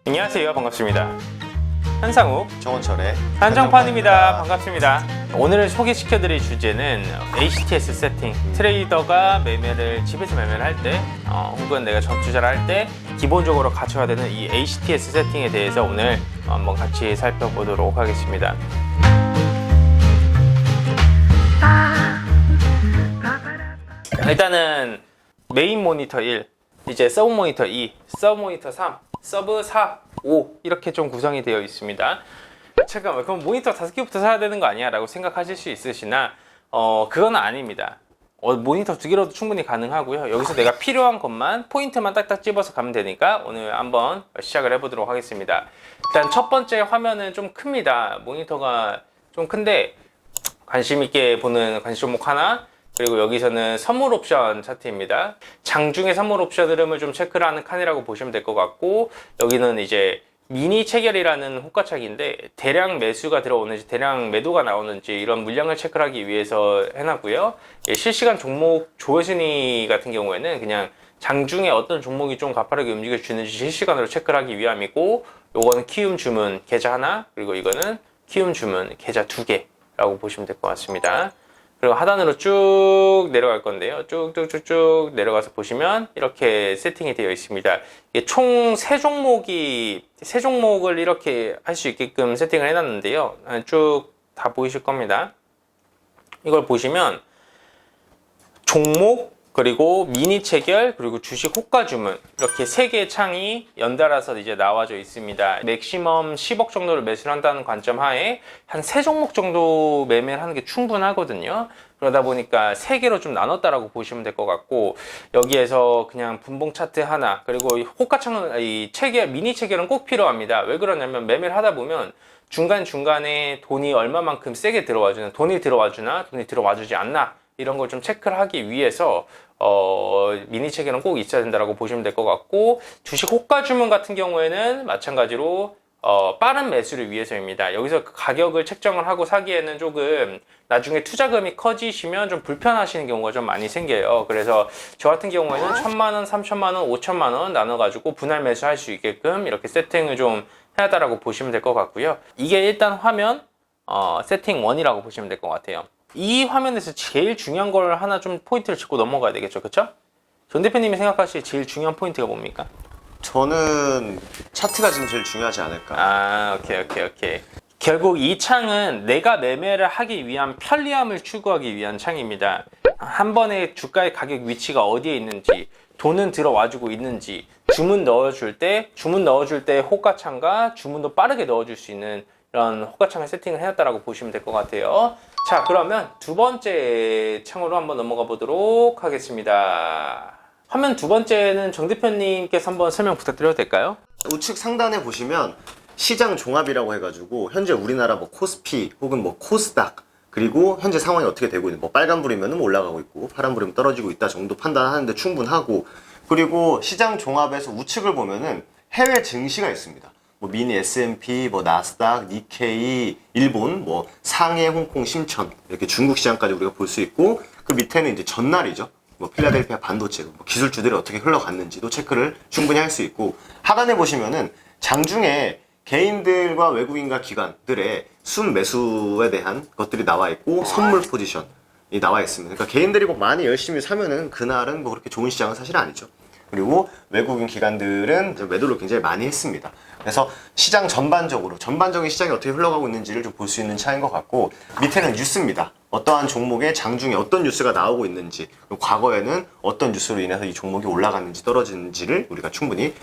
안녕하세요. 반갑습니다. 한상욱 정원철의 한정판입니다. 반갑습니다. 오늘 소개시켜드릴 주제는 HTS 세팅. 트레이더가 매매를 집에서 매매를 할 때 혹은 내가 적투자를 할 때 기본적으로 갖춰야 되는 이 HTS 세팅에 대해서 오늘 한번 같이 살펴보도록 하겠습니다. 일단은 메인 모니터 1, 이제 서브 모니터 2, 서브 모니터 3, 서브 4, 5 이렇게 좀 구성이 되어 있습니다. 잠깐만, 그럼 모니터 5개부터 사야 되는 거 아니야? 라고 생각하실 수 있으시나 그건 아닙니다. 모니터 2개로도 충분히 가능하고요. 여기서 내가 필요한 것만 포인트만 딱딱 집어서 가면 되니까 오늘 한번 시작을 해보도록 하겠습니다. 일단 첫 번째 화면은 좀 큽니다. 모니터가 좀 큰데 관심 있게 보는 관심 종목 하나, 그리고 여기서는 선물 옵션 차트입니다. 장중의 선물 옵션 흐름을 좀 체크를 하는 칸이라고 보시면 될 것 같고, 여기는 이제 미니 체결이라는 호가창인데 대량 매수가 들어오는지 대량 매도가 나오는지 이런 물량을 체크를 하기 위해서 해놨고요. 실시간 종목 조회순위 같은 경우에는 그냥 장중에 어떤 종목이 좀 가파르게 움직여주는지 실시간으로 체크를 하기 위함이고, 요거는 키움 주문 계좌 하나, 그리고 이거는 키움 주문 계좌 2개라고 보시면 될 것 같습니다. 그리고 하단으로 쭉 내려갈 건데요. 쭉쭉쭉쭉 내려가서 보시면 이렇게 세팅이 되어 있습니다. 이게 총 3종목을 이렇게 할 수 있게끔 세팅을 해놨는데요. 쭉 다 보이실 겁니다. 이걸 보시면 종목, 그리고 미니 체결, 그리고 주식 호가 주문, 이렇게 3개의 창이 연달아서 이제 나와져 있습니다. 맥시멈 10억 정도를 매수를 한다는 관점 하에 한 3종목 정도 매매를 하는 게 충분하거든요. 그러다 보니까 3개로 좀 나눴다라고 보시면 될 것 같고, 여기에서 그냥 분봉 차트 하나, 그리고 호가 창은 이 체결, 미니 체결은 꼭 필요합니다. 왜 그러냐면 매매를 하다 보면 중간중간에 돈이 얼마만큼 세게 들어와주나, 돈이 들어와주지 않나, 이런 걸 좀 체크를 하기 위해서 미니 체결은 꼭 있어야 된다고 보시면 될 것 같고, 주식 호가 주문 같은 경우에는 마찬가지로 빠른 매수를 위해서입니다. 여기서 가격을 책정을 하고 사기에는 조금 나중에 투자금이 커지시면 좀 불편하시는 경우가 좀 많이 생겨요. 그래서 저 같은 경우에는 1,000만원, 3,000만원, 5,000만원 나눠가지고 분할 매수할 수 있게끔 이렇게 세팅을 좀 해놨다라고 보시면 될 것 같고요. 이게 일단 화면 세팅 1이라고 보시면 될 것 같아요. 이 화면에서 제일 중요한 걸 하나 좀 포인트를 짚고 넘어가야 되겠죠, 그쵸? 전 대표님이 생각하실 제일 중요한 포인트가 뭡니까? 저는 차트가 지금 제일 중요하지 않을까. 오케이. 결국 이 창은 내가 매매를 하기 위한 편리함을 추구하기 위한 창입니다. 한 번에 주가의 가격 위치가 어디에 있는지, 돈은 들어와주고 있는지, 주문 넣어줄 때 호가창과 주문도 빠르게 넣어줄 수 있는 이런 호가창을 세팅을 해놨다라고 보시면 될 것 같아요. 자, 그러면 두 번째 창으로 한번 넘어가 보도록 하겠습니다. 화면 두 번째는 정 대표님께서 한번 설명 부탁드려도 될까요? 우측 상단에 보시면 시장 종합이라고 해가지고 현재 우리나라 뭐 코스피 혹은 뭐 코스닥, 그리고 현재 상황이 어떻게 되고 있는, 뭐 빨간불이면 올라가고 있고 파란불이면 떨어지고 있다 정도 판단하는데 충분하고, 그리고 시장 종합에서 우측을 보면은 해외 증시가 있습니다. 뭐 미니 S&P, 뭐 나스닥, 니케이, 일본, 뭐 상해, 홍콩, 심천, 이렇게 중국 시장까지 우리가 볼 수 있고, 그 밑에는 이제 전날이죠. 뭐 필라델피아 반도체, 뭐 기술주들이 어떻게 흘러갔는지도 체크를 충분히 할 수 있고, 하단에 보시면은 장중에 개인들과 외국인과 기관들의 순 매수에 대한 것들이 나와 있고, 선물 포지션이 나와 있습니다. 그러니까 개인들이 뭐 많이 열심히 사면은 그날은 뭐 그렇게 좋은 시장은 사실 아니죠. 그리고 외국인 기관들은 매도를 굉장히 많이 했습니다. 그래서 시장 전반적인 시장이 어떻게 흘러가고 있는지를 좀 볼 수 있는 차이인 것 같고, 밑에는 뉴스입니다. 어떠한 종목의 장중에 어떤 뉴스가 나오고 있는지, 과거에는 어떤 뉴스로 인해서 이 종목이 올라갔는지 떨어지는지를 우리가 충분히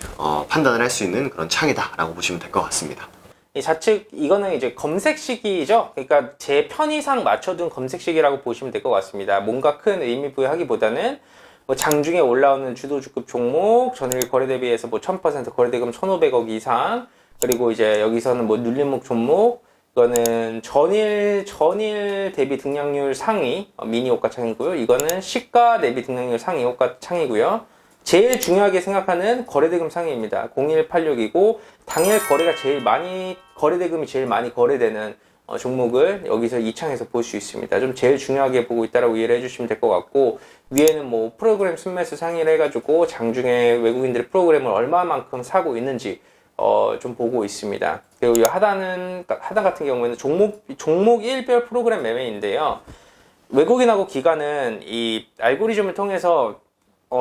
판단을 할 수 있는 그런 창이다라고 보시면 될 것 같습니다. 이 좌측, 이거는 이제 검색식이죠. 그러니까 제 편의상 맞춰둔 검색식이라고 보시면 될 것 같습니다. 뭔가 큰 의미 부여하기보다는 뭐 장중에 올라오는 주도주급 종목, 전일 거래 대비해서 뭐 1000% 거래대금 1,500억 이상, 그리고 이제 여기서는 뭐 눌림목 종목, 이거는 전일 대비 등락률 상위 미니 호가창이고요. 이거는 시가 대비 등락률 상위 호가창이고요. 제일 중요하게 생각하는 거래대금 상위입니다. 0186이고 당일 거래대금이 제일 많이 거래되는 종목을 여기서 이 창에서 볼 수 있습니다. 좀 제일 중요하게 보고 있다라고 이해를 해주시면 될 것 같고, 위에는 뭐 프로그램 순매수 상의를 해가지고 장중에 외국인들이 프로그램을 얼마만큼 사고 있는지, 좀 보고 있습니다. 그리고 이 하단 같은 경우에는 종목 1별 프로그램 매매인데요. 외국인하고 기관은 이 알고리즘을 통해서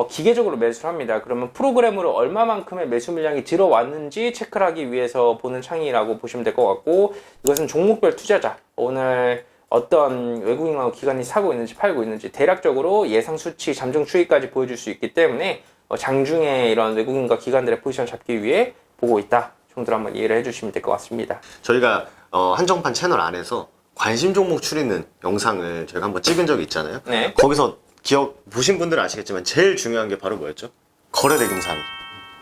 기계적으로 매수를 합니다. 그러면 프로그램으로 얼마만큼의 매수 물량이 들어왔는지 체크를 하기 위해서 보는 창이라고 보시면 될 것 같고, 이것은 종목별 투자자, 오늘 어떤 외국인하고 기관이 사고 있는지 팔고 있는지 대략적으로 예상 수치, 잠정 추이까지 보여줄 수 있기 때문에 장중에 이런 외국인과 기관들의 포지션 잡기 위해 보고 있다 정도로 한번 이해를 해주시면 될 것 같습니다. 저희가 한정판 채널 안에서 관심 종목 추리는 영상을 저희가 한번 찍은 적이 있잖아요. 네. 거기서 보신 분들은 아시겠지만 제일 중요한 게 바로 뭐였죠? 거래대금 상위.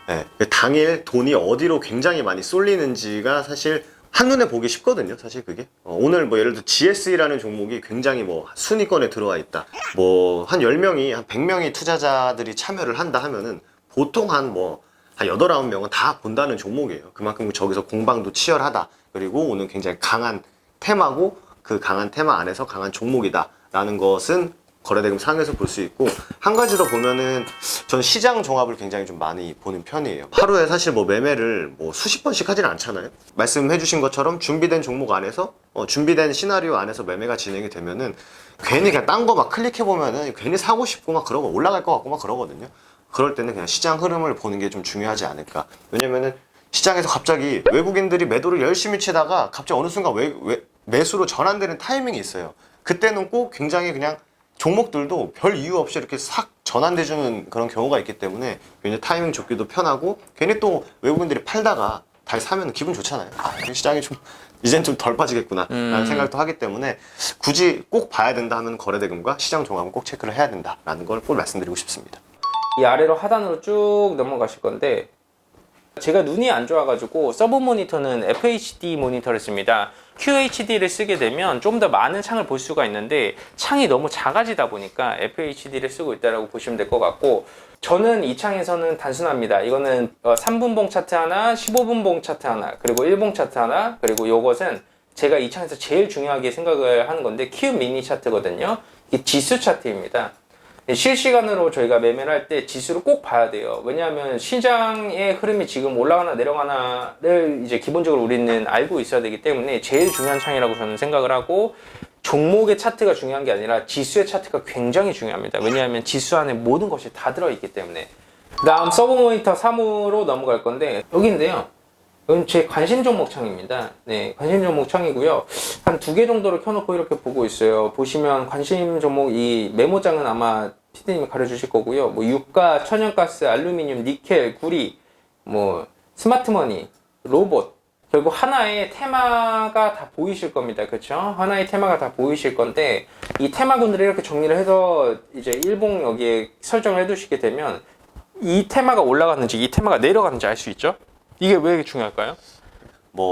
네. 당일 돈이 어디로 굉장히 많이 쏠리는지가 사실 한눈에 보기 쉽거든요. 사실 그게 오늘 뭐 예를 들어 GSE라는 종목이 굉장히 뭐 순위권에 들어와 있다. 뭐 한 10명이 한 100명이 투자자들이 참여를 한다 하면은 보통 한 8, 9명은 다 본다는 종목이에요. 그만큼 저기서 공방도 치열하다. 그리고 오늘 굉장히 강한 테마고 그 강한 테마 안에서 강한 종목이다라는 것은 거래대금 상에서 볼 수 있고, 한 가지 더 보면은 전 시장 종합을 굉장히 좀 많이 보는 편이에요. 하루에 사실 뭐 매매를 수십 번씩 하지는 않잖아요. 말씀해 주신 것처럼 준비된 종목 안에서 준비된 시나리오 안에서 매매가 진행이 되면은 괜히 그냥 딴 거 막 클릭해 보면은 괜히 사고 싶고 막 그러고 올라갈 것 같고 막 그러거든요. 그럴 때는 그냥 시장 흐름을 보는 게 좀 중요하지 않을까. 왜냐면은 시장에서 갑자기 외국인들이 매도를 열심히 치다가 갑자기 어느 순간 매수로 전환되는 타이밍이 있어요. 그때는 꼭 굉장히 그냥 종목들도 별 이유 없이 이렇게 싹 전환돼주는 그런 경우가 있기 때문에 괜히 타이밍 잡기도 편하고, 괜히 또 외국인들이 팔다가 다시 사면 기분 좋잖아요. 시장이 좀 이젠 좀 덜 빠지겠구나 라는 생각도 하기 때문에 굳이 꼭 봐야 된다 하면 거래대금과 시장 종합은 꼭 체크를 해야 된다라는 걸 꼭 말씀드리고 싶습니다. 이 아래로 하단으로 쭉 넘어가실 건데, 제가 눈이 안 좋아가지고 서브 모니터는 FHD 모니터를 씁니다. QHD를 쓰게 되면 좀 더 많은 창을 볼 수가 있는데 창이 너무 작아지다 보니까 FHD를 쓰고 있다고 보시면 될 것 같고, 저는 이 창에서는 단순합니다. 이거는 3분봉 차트 하나, 15분봉 차트 하나, 그리고 1봉 차트 하나, 그리고 이것은 제가 이 창에서 제일 중요하게 생각을 하는 건데 Q 미니 차트거든요. 이게 지수 차트입니다. 실시간으로 저희가 매매를 할 때 지수를 꼭 봐야 돼요. 왜냐하면 시장의 흐름이 지금 올라가나 내려가나를 이제 기본적으로 우리는 알고 있어야 되기 때문에 제일 중요한 창이라고 저는 생각을 하고, 종목의 차트가 중요한 게 아니라 지수의 차트가 굉장히 중요합니다. 왜냐하면 지수 안에 모든 것이 다 들어있기 때문에. 그 다음 서브 모니터 3으로 넘어갈 건데, 여기인데요. 이건 제 관심 종목 창입니다. 네, 관심 종목 창이고요. 한 2개 정도를 켜놓고 이렇게 보고 있어요. 보시면 관심 종목 이 메모장은 아마 피디님이 가려주실 거고요. 뭐 유가, 천연가스, 알루미늄, 니켈, 구리, 뭐 스마트머니, 로봇. 결국 하나의 테마가 다 보이실 겁니다. 그렇죠? 하나의 테마가 다 보이실 건데, 이 테마군들을 이렇게 정리를 해서 이제 일봉 여기에 설정을 해두시게 되면 이 테마가 올라갔는지 이 테마가 내려갔는지 알 수 있죠? 이게 왜 중요할까요?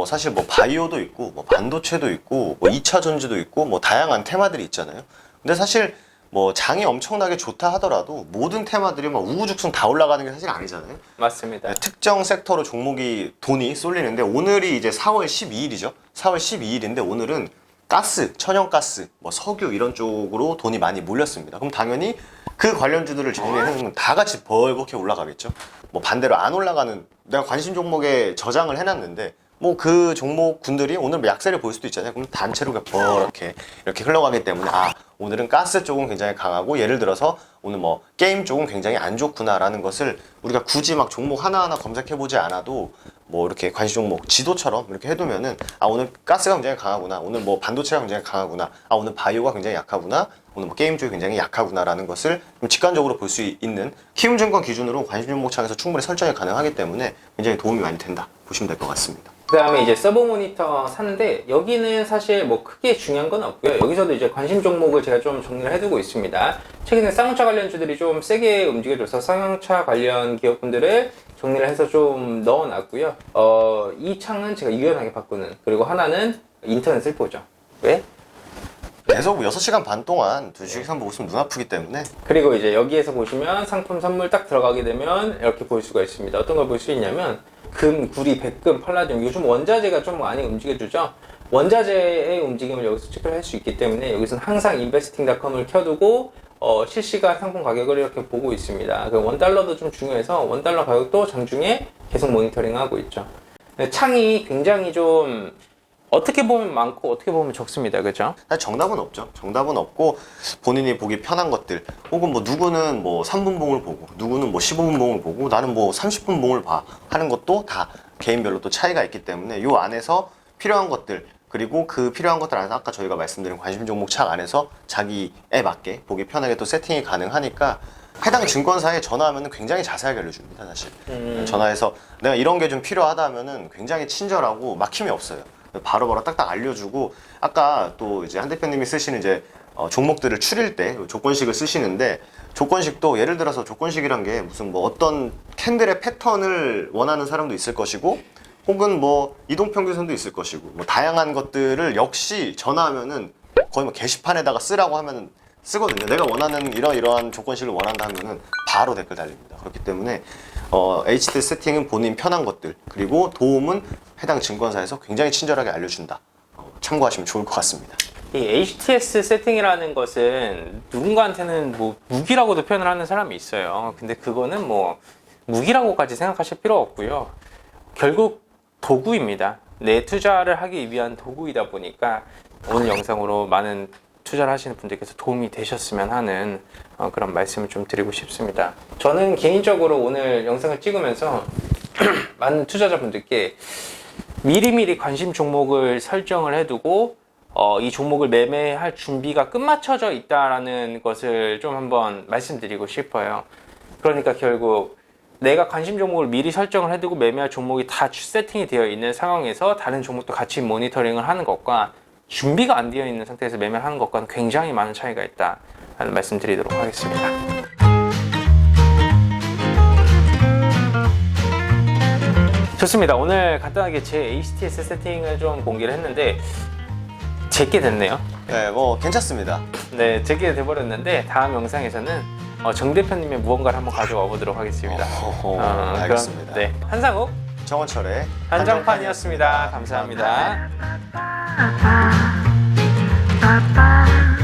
사실 바이오도 있고 반도체도 있고 2차 전지도 있고 다양한 테마들이 있잖아요. 근데 사실 장이 엄청나게 좋다 하더라도 모든 테마들이 우후죽순 다 올라가는 게 사실 아니잖아요. 맞습니다. 네, 특정 섹터로 종목이 돈이 쏠리는데, 오늘이 이제 4월 12일이죠. 4월 12일인데 오늘은 가스, 천연가스, 석유 이런 쪽으로 돈이 많이 몰렸습니다. 그럼 당연히 그 관련주들을 정리해놓으면 다 같이 벌겋게 올라가겠죠. 반대로 안 올라가는, 내가 관심 종목에 저장을 해놨는데 그 종목군들이 오늘 약세를 보일 수도 있잖아요. 그럼 단체로 이렇게 흘러가기 때문에 오늘은 가스 쪽은 굉장히 강하고, 예를 들어서 오늘 게임 쪽은 굉장히 안 좋구나라는 것을 우리가 굳이 종목 하나하나 검색해보지 않아도 이렇게 관심 종목 지도처럼 이렇게 해두면은 오늘 가스가 굉장히 강하구나, 오늘 반도체가 굉장히 강하구나, 오늘 바이오가 굉장히 약하구나, 오늘 게임 쪽이 굉장히 약하구나라는 것을 좀 직관적으로 볼 수 있는 키움증권 기준으로 관심 종목 창에서 충분히 설정이 가능하기 때문에 굉장히 도움이 많이 된다 보시면 될 것 같습니다. 그 다음에 이제 서브 모니터 사는데, 여기는 사실 크게 중요한 건 없고요. 여기서도 이제 관심 종목을 제가 좀 정리를 해두고 있습니다. 최근에 쌍용차 관련주들이 좀 세게 움직여줘서 쌍용차 관련 기업분들을 정리를 해서 좀 넣어놨고요. 이 창은 제가 유연하게 바꾸는, 그리고 하나는 인터넷을 보죠. 왜? 계속 6시간 반 동안 2주식만 보고 있으면 눈 아프기 때문에. 그리고 이제 여기에서 보시면 상품 선물 딱 들어가게 되면 이렇게 볼 수가 있습니다. 어떤 걸 볼 수 있냐면 금, 구리, 백금, 팔라디움, 요즘 원자재가 좀 많이 움직여주죠. 원자재의 움직임을 여기서 체크를 할 수 있기 때문에 여기서는 항상 investing.com을 켜두고 실시간 상품 가격을 이렇게 보고 있습니다. 그 $1도 좀 중요해서 $1 가격도 장중에 계속 모니터링하고 있죠. 창이 굉장히 좀 어떻게 보면 많고 어떻게 보면 적습니다. 그죠? 사실 정답은 없죠. 정답은 없고 본인이 보기 편한 것들 혹은 뭐 누구는 뭐 3분 봉을 보고 누구는 뭐 15분 봉을 보고 나는 뭐 30분 봉을 봐 하는 것도 다 개인별로 또 차이가 있기 때문에 요 안에서 필요한 것들 그리고 그 필요한 것들 안에서 아까 저희가 말씀드린 관심 종목 창 안에서 자기에 맞게 보기 편하게 또 세팅이 가능하니까 해당 증권사에 전화하면 굉장히 자세하게 알려줍니다. 사실 전화해서 내가 이런 게 좀 필요하다 하면은 굉장히 친절하고 막힘이 없어요. 바로바로 딱딱 알려주고 아까 또 이제 한 대표님이 쓰시는 이제 종목들을 추릴 때 조건식을 쓰시는데 조건식도 예를 들어서 조건식이란 게 무슨 뭐 어떤 캔들의 패턴을 원하는 사람도 있을 것이고 혹은 뭐 이동평균선도 있을 것이고 뭐 다양한 것들을 역시 전화하면은 거의 뭐 게시판에다가 쓰라고 하면은 쓰거든요. 내가 원하는 이러이러한 조건식을 원한다 하면은 바로 댓글 달립니다. 그렇기 때문에 HTS 세팅은 본인 편한 것들 그리고 도움은 해당 증권사에서 굉장히 친절하게 알려준다. 참고하시면 좋을 것 같습니다. 이 HTS 세팅이라는 것은 누군가한테는 뭐 무기라고도 표현을 하는 사람이 있어요. 근데 그거는 뭐 무기라고까지 생각하실 필요 없고요. 결국 도구입니다. 내 투자를 하기 위한 도구이다 보니까 오늘 영상으로 많은 투자를 하시는 분들께서 도움이 되셨으면 하는 그런 말씀을 좀 드리고 싶습니다. 저는 개인적으로 오늘 영상을 찍으면서 많은 투자자분들께 미리미리 관심 종목을 설정을 해두고 이 종목을 매매할 준비가 끝마쳐져 있다라는 것을 좀 한번 말씀드리고 싶어요. 그러니까 결국 내가 관심 종목을 미리 설정을 해두고 매매할 종목이 다 세팅이 되어 있는 상황에서 다른 종목도 같이 모니터링을 하는 것과 준비가 안 되어 있는 상태에서 매매를 하는 것과는 굉장히 많은 차이가 있다라는 말씀 드리도록 하겠습니다. 좋습니다. 오늘 간단하게 제 HTS 세팅을 좀 공개를 했는데 제게 됐네요. 네, 뭐 괜찮습니다. 네, 제게 돼버렸는데 다음 영상에서는 정 대표님의 무언가를 한번 가져와 보도록 하겠습니다. 알겠습니다. 그럼, 네, 한상욱 정원철의 한정판이었습니다. 감사합니다. Bye.